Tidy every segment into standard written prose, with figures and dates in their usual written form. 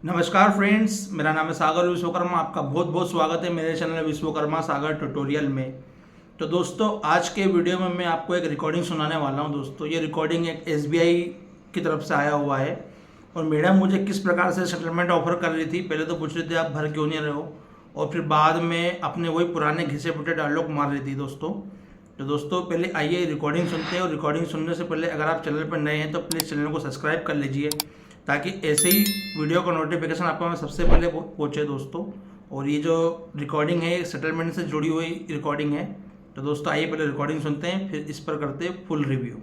नमस्कार फ्रेंड्स, मेरा नाम है सागर विश्वकर्मा। आपका बहुत बहुत स्वागत है मेरे चैनल विश्वकर्मा सागर ट्यूटोरियल में। तो दोस्तों, आज के वीडियो में मैं आपको एक रिकॉर्डिंग सुनाने वाला हूं। दोस्तों, ये रिकॉर्डिंग एक एसबीआई की तरफ से आया हुआ है और मैडम मुझे किस प्रकार से सेटलमेंट ऑफर कर रही थी। पहले तो पूछ रही थी आप भर क्यों नहीं रहे हो, और फिर बाद में अपने वही पुराने घिसे पिटे डायलॉग मार रही थी। दोस्तों पहले आइए रिकॉर्डिंग सुनते हैं। और रिकॉर्डिंग सुनने से पहले अगर आप चैनल पर नए हैं तो प्लीज़ चैनल को सब्सक्राइब कर लीजिए, ताकि ऐसे ही वीडियो का नोटिफिकेशन आपको में सबसे पहले पहुँचे दोस्तों। और ये जो रिकॉर्डिंग है सेटलमेंट से जुड़ी हुई रिकॉर्डिंग है। तो दोस्तों आइए पहले रिकॉर्डिंग सुनते हैं, फिर इस पर करते हैं फुल रिव्यू।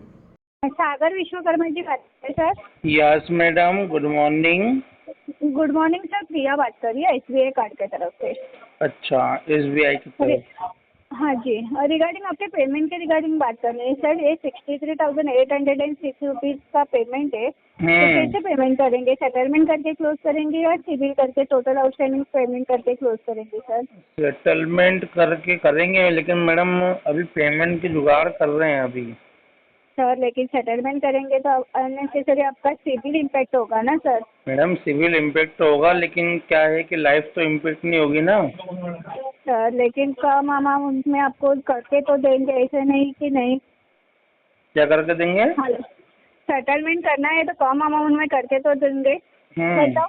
सागर विश्वकर्मा जी बात कर रहे हैं sir. Yes madam, good morning. Good morning sir, Priya बात कर रही है एसबीआई कार्ड के तरफ से। अच्छा, एसबीआई की तरफ। हाँ जी, रिगार्डिंग आपके पेमेंट के रिगार्डिंग बात कर रहे हैं सर। ये 63,806 रुपीज़ का पेमेंट है। तो कैसे पेमेंट करेंगे? सेटलमेंट करके क्लोज करेंगे या सिविल करके टोटल आउटस्टैंडिंग पेमेंट करके क्लोज करेंगे सर? सेटलमेंट करके करेंगे, लेकिन मैडम अभी पेमेंट की जुगाड़ कर रहे हैं अभी। सर लेकिन सेटलमेंट करेंगे तो अननेसेसरी आपका सिविल इम्पैक्ट होगा ना सर। मैडम सिविल इम्पेक्ट होगा, लेकिन क्या है कि लाइफ तो इम्पेक्ट नहीं होगी ना। सर लेकिन कम अमाउंट में आपको करके तो देंगे, ऐसे नहीं कि नहीं। क्या करके देंगे? हाँ, सेटलमेंट करना है तो कम अमाउंट में करके तो देंगे। बताओ।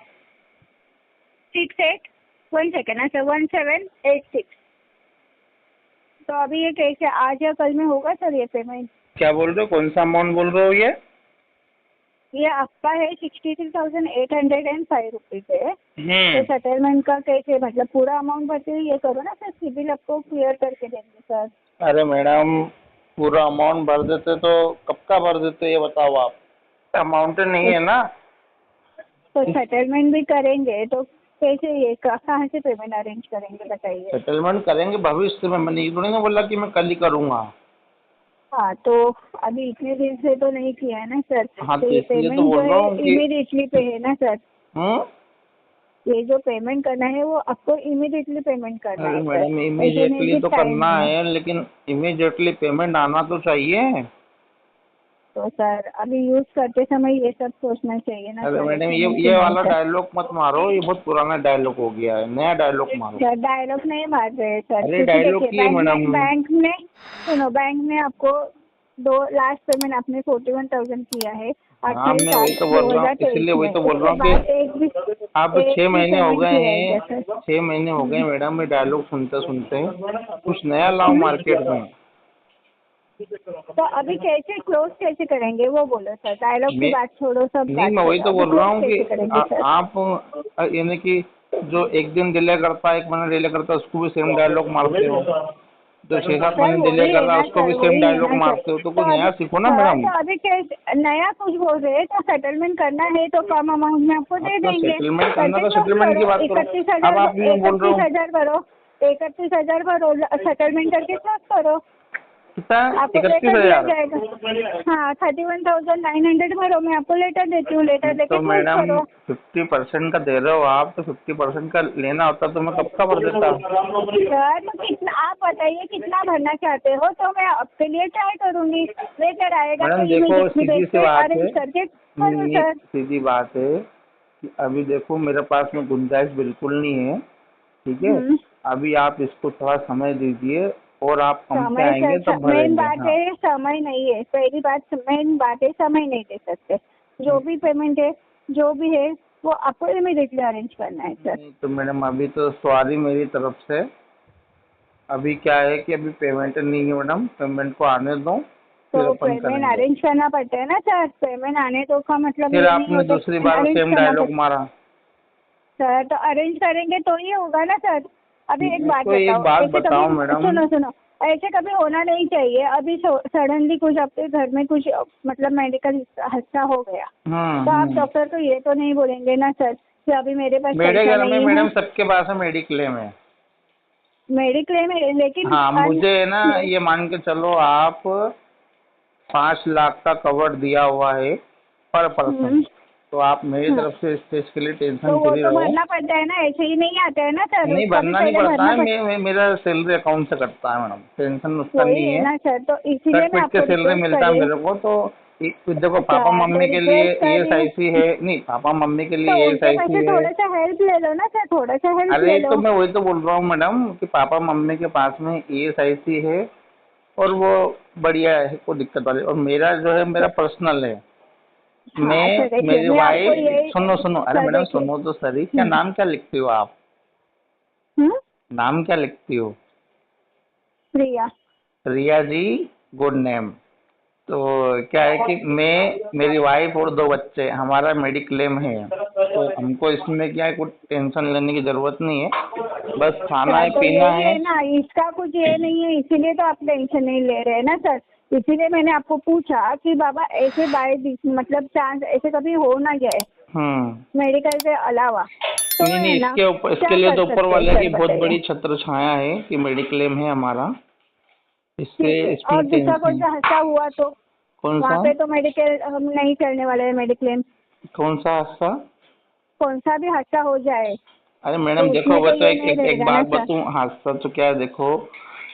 68 1 सेकेंड है सर, 1786। तो अभी ये कैसे, आज या कल में होगा सर ये पेमेंट? क्या बोल रहे हो? कौन सा अमाउंट बोल रहे हो ये आपका है 63,805 रुपीज़ है। तो हम्म सेटलमेंट का कैसे, मतलब पूरा अमाउंट भरते हुए ये करो ना सर, सिविल आपको क्लियर करके देंगे सर। अरे मैडम, पूरा अमाउंट भर देते तो कब का भर देते, ये बताओ आप। अमाउंट नहीं है ना। तो सेटलमेंट भी करेंगे तो कैसे, ये कहाँ से पेमेंट अरेंज करेंगे बताइए? सेटलमेंट करेंगे भविष्य में, मैंने ये थोड़ी ना बोला कि मैं कल ही करूँगा। हाँ, तो अभी इतने दिन से तो नहीं किया है ना सर। हाँ, तो तो ये इसलिए तो पेमेंट जो बोल रहा है हूँ कि इमीडिएटली पे है ना सर। हम्म ये जो पेमेंट करना है वो आपको इमीडिएटली पेमेंट करना अरे है सर। मैडम, ऐसे नहीं इमीडिएटली कि तो टाइम करना में। है, लेकिन इमीडिएटली पेमेंट आना तो चाहिए। तो सर अभी यूज करते समय ये सब सोचना चाहिए ना अरे सर, मैडम, ऐसे ये नहीं कि ये नहीं वाला सर। डायलॉग मत मारो, ये बहुत पुराना डायलॉग हो गया है, नया डायलॉग मारो। सर डायलॉग नहीं मार रहे सर, अरे क्योंकि डायलॉग देखिए की है मैडम। बैंक में सुनो, बैंक में आपको दो लास्ट पेमेंट आपने 41,000 किया है हाँ, 28 मैं वही आठ तो दो बोल रहा हूँ, हजार तेईस इसीलिए वही में तो बोल रहा उसके हूँ बाद कि अब एक 6 भी महीने हो पेमेंट गए किया है क्या हैं। सर? 6 महीने हो गए मैडम, ये डायलॉग सुनते सुनते कुछ नया लाओ मार्केट में। तो अभी कैसे क्लोज कैसे करेंगे वो बोलो सर, डायलॉग की मैं बात छोड़ो, सब नहीं, बात मैं वही करो, तो अभी बोल रहा क्लोज हूँ कि कैसे करेंगे सर? आप यानी कि जो एक दिन डिले करता है, 1 महीना डिले करता है, उसको भी सेम डायलॉग मारते हो। जो 6-7 सर महीने डिले वही कर है रहा है, ना उसको सर, भी सेम वही है डायलॉग ना सर। मारते हो, तो कुछ तो अभी नया सीखो ना सर, मैडम। तो अभी कैसे नया कुछ बोल रहे हैं? तो सेटलमेंट करना है तो कम अमाउंट में आपको दे अपना देंगे, सेटलमेंट करना करके तो क्लोज सेटलमेंट की करो। बात करो। अब आप यूँ बोल रहे हो 31,000 भरो, 31,000 भरो, सेटलमेंट करके क्लोज करो, कितना? आपको लेटर दिया 31,000। जाएगा। हाँ, 31,900 भरो, मैं आपको लेटर देती हूँ, लेटर देके तो क्लोज मैडम करो। 50% का दे रहे हो आप, तो 50% का लेना होता तो मैं कब का भर देता। सर तो कितना, आप बताइए कितना भरना चाहते हो तो मैं आपके लिए ट्राई करूंगी। लेटर आएगा तो मैडम देखो, इमीडिएटली सीधी देख सी के बात है। अरेंज करके करो सर। सीधी बात है कि अभी देखो मेरे पास में गुंजाइश बिल्कुल नहीं है, ठीक है। हम्म। अभी आप इसको थोड़ा समय दीजिए, और आप हम पे समय आएंगे तब मेन भरेंगे। बात हाँ, है, समय नहीं है, पहली बात मेन बात है, समय नहीं दे सकते। जो भी पेमेंट है, जो भी है, वो आपको इमीडिएटली अरेंज करना है सर। नहीं तो मैडम, अभी तो सॉरी मेरी तरफ से। अभी क्या है कि अभी पेमेंट नहीं है मैडम, पेमेंट को आने दो, फिर तो अपन पेमेंट करेंगे। अरेंज करना पड़ता है ना सर, पेमेंट आने तो का मतलब फिर ये नहीं आपने होता दूसरी पेमेंट बार अरेंज सेम करना डायलॉग पड़ता। मारा। सर तो अरेंज करेंगे तो ये होगा ना सर। अभी एक बात तो एक बताओ, बात ऐसे कभी बताओ मैडम। सुनो सुनो, ऐसे कभी होना नहीं चाहिए। अभी सडनली कुछ आपके घर में कुछ मतलब मेडिकल हादसा हो गया, तो आप डॉक्टर को ये तो नहीं बोलेंगे ना सर कि अभी मेरे पास मेरे पैसा घर में नहीं है। मैडम सबके पास है मेडिक्लेम है। मेडिक्लेम है लेकिन हाँ, मुझे ना ये मान के चलो आप, 5 लाख का कवर दिया हुआ है पर पर्सन। हम्म, तो आप मेरी हाँ, तरफ से इस चीज के लिए तो टेंशन वो फ्री तो रहो। भरना पड़ता है ना, ऐसे ही नहीं आता है ना सर, नहीं, उसका भी भरना नहीं पहले पड़ता भरना है, पड़ता मेरा सैलरी अकाउंट से कटता है मैडम, टेंशन है। उसका वही नहीं है है। ना सर, तो इसीलिए कट मैं पिट के आपको सैलरी रिक्वेस्ट मिलता कर है रही हूँ। मेरे को, तो देखो पापा मम्मी के लिए ESIC है, नहीं पापा मम्मी के लिए तो उनसे ESIC वैसे है। थोड़ा सा हेल्प ले लो ना सर, थोड़ा सा हेल्प ले अरे लो। तो मैं वही तो बोल रहा हूँ मैडम कि पापा मम्मी के पास में ESIC है और वो बढ़िया है, कोई दिक्कत वाली। और मेरा जो है मेरा पर्सनल है। हाँ अच्छा मैं देखिए, मेरी मैं आपको वाइफ, ये सुनो सुनो, अरे सर मैडम देखिए। सुनो तो सही, क्या नाम क्या लिखती हो आप? हम्म, नाम क्या लिखती हो? प्रिया। रिया जी, गुड नेम। तो क्या है कि मैं, मेरी वाइफ और 2 बच्चे, हमारा मेडिक्लेम है, तो हमको इसमें क्या है, कुछ टेंशन लेने की जरूरत नहीं है, बस खाना है तो पीना यही है। है ना, इसका कुछ ये नहीं है, इसीलिए तो आप टेंशन नहीं ले रहे हैं ना सर। इसीलिए मैंने आपको पूछा कि बाबा ऐसे मतलब चांस ऐसे कभी हो ना जाए मेडिकल के अलावा, तो नहीं नहीं, है ना, इसके ऊपर, क्या इसके लिए कर तो ऊपर सकते हैं वाले सर की बहुत बताइए। बड़ी छत्र छाया है कि मेडिक्लेम है हमारा, इससे ठीक है, और इसमें दूसरा कोई टेंशन। सा हादसा हुआ तो कौन वहाँ सा? पे तो मेडिकल हम नहीं करने वाले हैं मेडिक्लेम। कौन सा हादसा? कौन सा भी हादसा हो जाए अरे तो मैडम देखो, उसमें वो तो तो ये एक नहीं एक, एक रहेगा ना बात सर। बताऊं, हादसा तो क्या है, देखो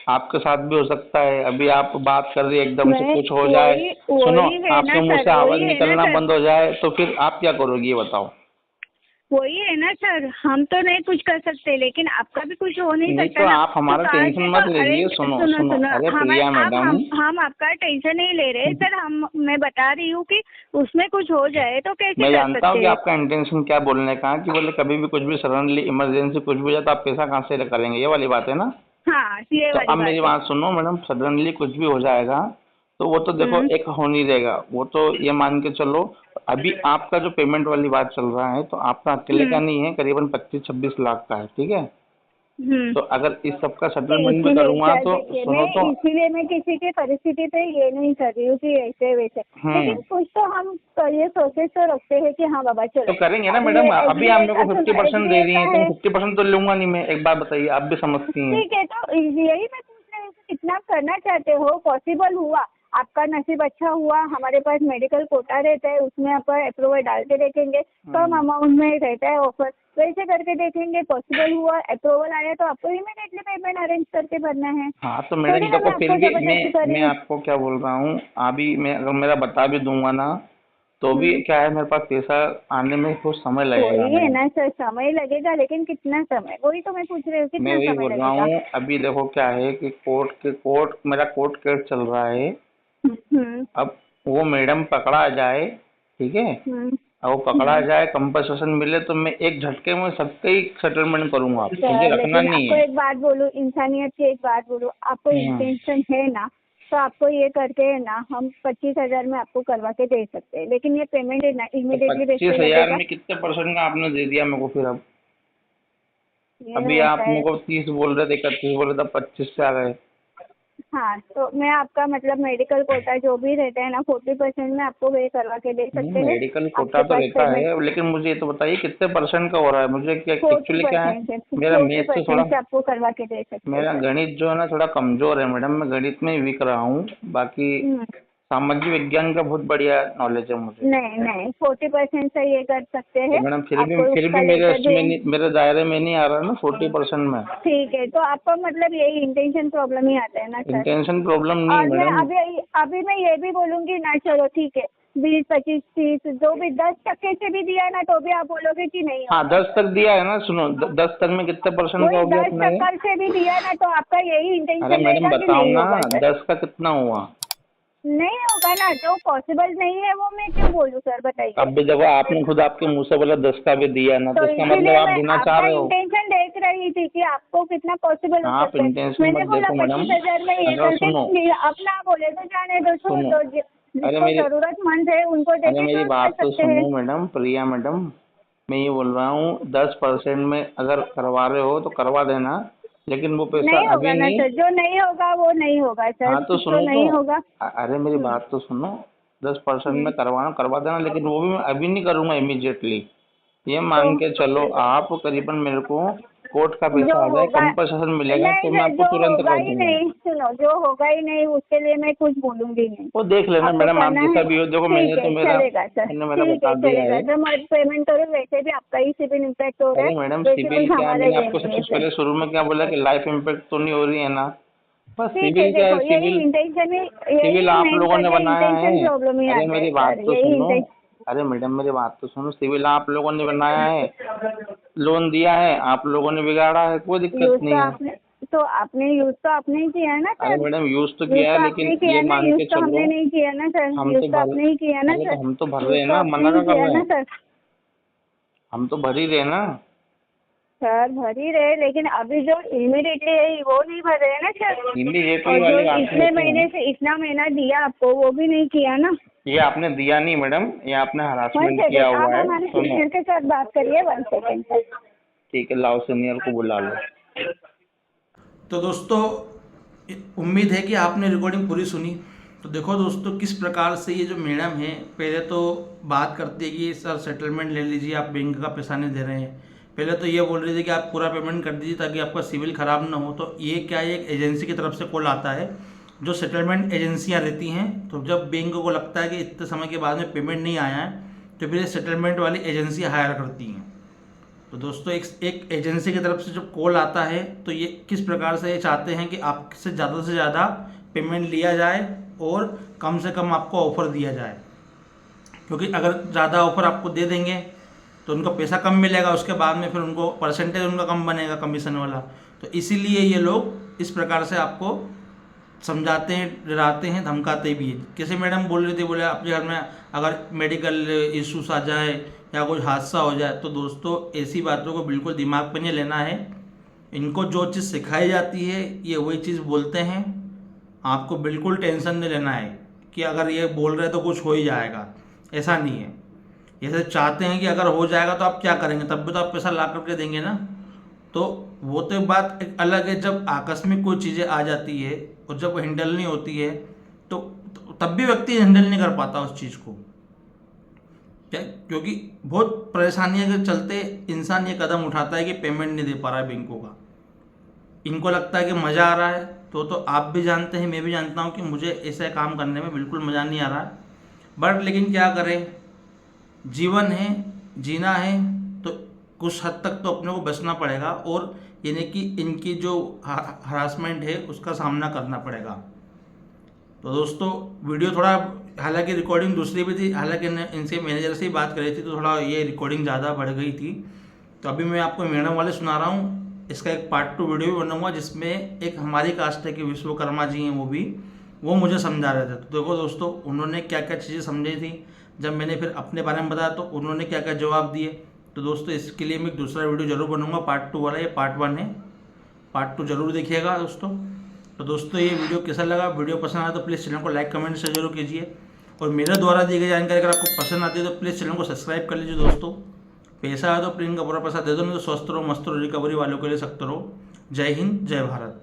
आपके साथ भी हो सकता है। अभी आप बात कर रही है, एकदम से मैं कुछ हो जाए, वही सुनो, वही है आपके ना मुंह सर, से आवाज वही है ना निकलना सर, बंद हो जाए तो फिर आप क्या करोगी, ये बताओ। वही है ना सर, हम तो नहीं कुछ कर सकते, लेकिन आपका भी कुछ हो नहीं नहीं सकता तो ना। आप तो हमारा काल टेंशन से तो मत अरे लीजिए, सुनो सुनो सुनो, सुनो, अरे हमें प्रिया आप मैडम, हम आपका टेंशन नहीं ले रहे सर। मैं बता रही हूँ कि उसमें कुछ हो जाए तो कैसे मैं कर जानता हूँ सकते कि हैं। आपका इंटेंशन क्या बोलने का है, कि बोले कभी भी कुछ भी सडनली इमरजेंसी कुछ भी हो जाए तो आप पैसा कहाँ से करेंगे, ये वाली बात है ना। हाँ ये तो वाली अब मेरी बात है। बात सुनो मैडम, सडनली कुछ भी हो जाएगा तो वो तो देखो हम्म एक हो नहीं रहेगा, वो तो ये मान के चलो। अभी आपका जो पेमेंट वाली बात चल रहा है तो आपका अकेले का हम्म नहीं है, करीबन 25-26 लाख का है, ठीक है। हम्म। तो अगर इस सब का तो सेटलमेंट भी इसीलिए करूँगा सर तो देखिए, सुनो तो। मैं किसी की परिस्थिति पे ये नहीं कर रही हूँ कि ऐसे वैसे, हम्म लेकिन कुछ तो हम ये सोचे तो रखते हैं कि हाँ बाबा तो चलो करेंगे ना अब मैडम, ये अभी आप XBA मेरे को सुनो 50% दे XBA रही का हैं तो मैं है। 50% तो लूंगा नहीं मैं, एक बात बताइए, आप भी समझती हैं। ठीक है, तो यही मैं पूछ रही हूँ कि कितना करना चाहते हो, पॉसिबल हुआ, आपका नसीब अच्छा हुआ, हमारे पास मेडिकल कोटा रहता है, उसमें आप अप्रूवल डाल के देखेंगे, कम अमाउंट में रहता है ऑफर, वैसे करके देखेंगे। पॉसिबल हुआ, अप्रूवल आया तो आपको इमीडिएटली पेमेंट अरेंज करके भरना है। हाँ तो थोड़ी मैडम ना देखो, मैं फिर आपको भी जबरदस्ती कर मैं रही हूँ। आपको क्या बोल रहा हूँ, अभी मैं अगर मेरा बता भी दूंगा ना तो भी हम्म, क्या है, मेरे पास पैसा आने में कुछ समय लगेगा वही है मैडम। ना सर, समय लगेगा, लेकिन कितना समय, वही तो मैं पूछ रही हूँ, मैं कितना वही समय बोल रहा लगेगा। हूँ, अभी देखो क्या है कि कोर्ट मेरा कोर्ट केस चल रहा है। हम्म अब वो मैडम पकड़ा जाए, ठीक है, हम्म अब वो पकड़ा हम्म। जाए, कंपनसेशन मिले तो मैं एक झटके में सबका ही सेटलमेंट करूंगा, मुझे सर रखना लेकिन नहीं आपको है। एक बात बोलूं, इंसानियत की एक बात बोलूं, आपको हम्म इंटेंशन है ना, तो आपको ये करके है ना, हम 25,000 में आपको करवा के दे सकते हैं, लेकिन ये पेमेंट है ना तो इमीडिएटली बेस पे 25,000 लगेगा। में कितने परसेंट का आपने दे दिया मेरे को फिर? अब ये अभी आप होता मेरे है। को 30 बोल रहे थे, 31 बोल रहे थे, 25 पे आ गए। हाँ तो मैं आपका मतलब मेडिकल कोटा जो भी रहता है ना, 40% में आपको वे करवा के दे नहीं सकते हैं। मेडिकल कोटा आपके तो पास रहता पेमेंट है, लेकिन मुझे ये तो बताइए कितने परसेंट का हो रहा है, मुझे क्या फोर्टी एक्चुअली क्या है, परसेंट है, मेरा फोर्टी मैथ से थोड़ा, परसेंट से आपको करवा के दे सकते हैं मेरा सर। गणित जो है ना थोड़ा कमजोर है मैडम, मैं गणित में वीक रहा हूँ, बाकी हम्म, सामाजिक विज्ञान का बहुत बढ़िया नॉलेज है मुझे। नहीं नहीं, 40% से ये कर सकते तो हैं। मैडम आपको फिर भी उसका मेरे लेटर उसमें भी नहीं, मेरे दायरे में नहीं आ रहा ना 40% में। ठीक है, तो आपका मतलब यही इंटेंशन प्रॉब्लम ही आता है ना सर। इंटेंशन प्रॉब्लम नहीं है और मैं मैडम। अभी अभी मैं ये भी बोलूंगी ना, चलो ठीक है, 20 25 30 जो भी 10% से भी दिया ना तो भी आप बोलोगे कि नहीं हाँ होगा। 10 तक दिया है ना, सुनो 10 तक में कितने परसेंट का वही हो गया दस अपना ये? टक्कर से भी दिया ना तो आपका यही अरे इंटेंशन मैडम रहेगा कि बताओ नहीं ना, होगा सर। 10 का कितना हुआ? नहीं होगा ना, जो पॉसिबल नहीं है वो मैं क्यों बोलूँ सर बताइए। अब भी देखो, आपने खुद आपके मुंह से बोला 10 का भी दिया ना, तो तो इसका मतलब इसीलिए आप मैं देना चाह आपका रहे हो। इंटेंशन देख रही थी कि आपको कितना पॉसिबल हो आप सकता है। इंटेंशन मैंने मत बोला देखो मैडम, 25,000 में ये अगर करके सुनो, दूंगी, अपना बोले तो जाने दो, छोड़ सुनो, दो, अरे जिसको मेरी जरूरतमंद है उनको अरे देके मेरी काम कर बात तो सकते हैं। सुनो मैडम, प्रिया मैडम, मैं ये बोल रहा हूँ 10% में अगर करवा रहे हो तो करवा देना, लेकिन वो पैसा नहीं अभी होगा ना नहीं। सर, जो नहीं होगा वो नहीं होगा सर, हाँ तो जो सुनो तो, नहीं होगा। अरे मेरी बात तो सुनो, 10% हम्म, में करवा देना, लेकिन वो भी मैं अभी नहीं करूँगा इमीडिएटली। ये तो मान के चलो आप करीबन मेरे को कोर्ट का जो पैसा आ जाए, होगा, कंपनसेशन मिलेगा नहीं तो मैं सर, आपको जो तुरंत होगा कर ही दूंगा। नहीं, सुनो, जो होगा ही नहीं उसके लिए मैं कुछ बोलूंगी नहीं। वो देख लेना आपको मैडम, आप करना जैसा है, भी हो, देखो ठीक है, चलेगा सर, मैंने मेरा ठीक बता है दिया चलेगा है। सर, मैं पेमेंट करूँ, वैसे भी आपका ही सिविल इम्पैक्ट हो रहा है, अरे मैडम वैसे सिविल कुछ क्या, हमारा मैंने ये आपको नहीं है सबसे सर। पहले शुरू में क्या बोला कि लाइफ इम्पैक्ट तो नहीं हो रही है ना। बस ठीक है, सिविल क्या है, देखो यही सिविल इंटेंशन में, सिविल आप लोगों ने बनाया है। प्रॉब्लम ही अरे आता मेरी है बात सर, तो यही सुनो, intention- अरे मैडम मेरी बात तो सुनो, सिविल आप लोगों ने बनाया है, लोन दिया है, आप लोगों ने बिगाड़ा है, कोई दिक्कत यूज नहीं तो है। आपने यूज तो आपने ही किया है ना अरे सर। मैडम यूज तो यूज किया है, तो लेकिन आपने किया ये ना, मान यूज के तो हमने चलो, नहीं किया ना सर, हम यूज तो तो आपने ही किया ना अरे सर, तो हम तो भर यूज रहे हैं तो ना, आपने मना ही का कर किया रहे ना हैं, सर। हम तो भर ही रहे ना। सर भर ही रहे, लेकिन अभी जो इमीडिएटली है वो नहीं भर रहे हैं ना सर। इमीडिएटली और जो वाली बात इतने नहीं महीने है। से इतना महीना दिया आपको वो भी नहीं किया ना। ये आपने दिया नहीं मैडम, ये आपने वन हरासमेंट सेकेंड, किया आप हुआ है। हमारे सुनो, सीनियर के साथ बात करिए, 1 सेकेंड सर। ठीक है, लाओ सीनियर को बुला लो। तो दोस्तों उम्मीद है कि आपने रिकॉर्डिंग पूरी सुनी। तो देखो दोस्तों किस प्रकार से ये जो मैडम है, पहले तो बात करती है कि सर सेटलमेंट ले लीजिए, आप बैंक का पैसा नहीं दे रहे हैं। पहले तो ये बोल रही थी कि आप पूरा पेमेंट कर दीजिए ताकि आपका सिविल ख़राब ना हो। तो ये क्या है, एक एजेंसी की तरफ से कॉल आता है, जो सेटलमेंट एजेंसियाँ रहती हैं। तो जब बैंक को लगता है कि इतने समय के बाद में पेमेंट नहीं आया है, तो फिर सेटलमेंट वाली एजेंसी हायर करती हैं। तो दोस्तों एक एजेंसी की तरफ से जब कॉल आता है, तो ये किस प्रकार से ये चाहते हैं कि आपसे ज़्यादा पेमेंट लिया जाए और कम से कम आपको ऑफ़र दिया जाए। क्योंकि अगर ज़्यादा ऑफ़र आपको दे देंगे तो उनका पैसा कम मिलेगा, उसके बाद में फिर उनको परसेंटेज उनका कम बनेगा कमीशन वाला। तो इसीलिए ये लोग इस प्रकार से आपको समझाते हैं, डराते हैं, धमकाते भी हैं। कैसे मैडम बोल रही थी, बोले आपके घर में अगर मेडिकल इश्यूज आ जाए या कोई हादसा हो जाए, तो दोस्तों ऐसी बातों को बिल्कुल दिमाग पे नहीं लेना है। इनको जो चीज़ सिखाई जाती है ये वही चीज़ बोलते हैं। आपको बिल्कुल टेंशन नहीं लेना है कि अगर ये बोल रहे तो कुछ हो ही जाएगा, ऐसा नहीं है। ये सब चाहते हैं कि अगर हो जाएगा तो आप क्या करेंगे, तब भी तो आप पैसा ला करके देंगे ना। तो वो तो बात एक अलग है, जब आकस्मिक कोई चीज़ें आ जाती है और जब हैंडल नहीं होती है तो तब भी व्यक्ति हैंडल नहीं कर पाता उस चीज़ को, क्या, क्योंकि बहुत परेशानियों के चलते इंसान ये कदम उठाता है कि पेमेंट नहीं दे पा रहा है बैंकों का। इनको लगता है कि मज़ा आ रहा है, तो आप भी जानते हैं, मैं भी जानता हूँ कि मुझे ऐसे काम करने में बिल्कुल मज़ा नहीं आ रहा है। बट लेकिन क्या करें, जीवन है, जीना है, तो कुछ हद तक तो अपने को बचना पड़ेगा और यानी कि इनकी जो हरासमेंट है उसका सामना करना पड़ेगा। तो दोस्तों वीडियो थोड़ा, हालांकि रिकॉर्डिंग दूसरी भी थी, हालांकि इनसे मैनेजर से ही बात करी थी, तो थोड़ा ये रिकॉर्डिंग ज़्यादा बढ़ गई थी। तो अभी मैं आपको मैडम वाले सुना रहा हूँ। इसका एक पार्ट 2 वीडियो भी बनाऊंगा जिसमें एक हमारी कास्ट है कि विश्वकर्मा जी हैं, वो मुझे समझा रहे थे। तो देखो दोस्तों उन्होंने क्या क्या चीज़ें समझी थी, जब मैंने फिर अपने बारे में बताया तो उन्होंने क्या क्या जवाब दिए। तो दोस्तों इसके लिए मैं एक दूसरा वीडियो जरूर बनाऊंगा, पार्ट 2 वाला। ये पार्ट 1 है, पार्ट 2 जरूर देखिएगा दोस्तों। तो दोस्तों ये वीडियो कैसा लगा, वीडियो पसंद आया तो प्लीज़ चैनल को लाइक कमेंट से जरूर कीजिए। और मेरे द्वारा दी गई जानकारी अगर आपको पसंद आती है तो प्लीज़ चैनल को सब्सक्राइब कर लीजिए दोस्तों। पैसा है तो प्रिंट का पूरा पैसा दे दो, नहीं तो स्वस्थ रहो, मस्त रहो, रिकवरी वालों के लिए सख्त रहो। जय हिंद, जय भारत।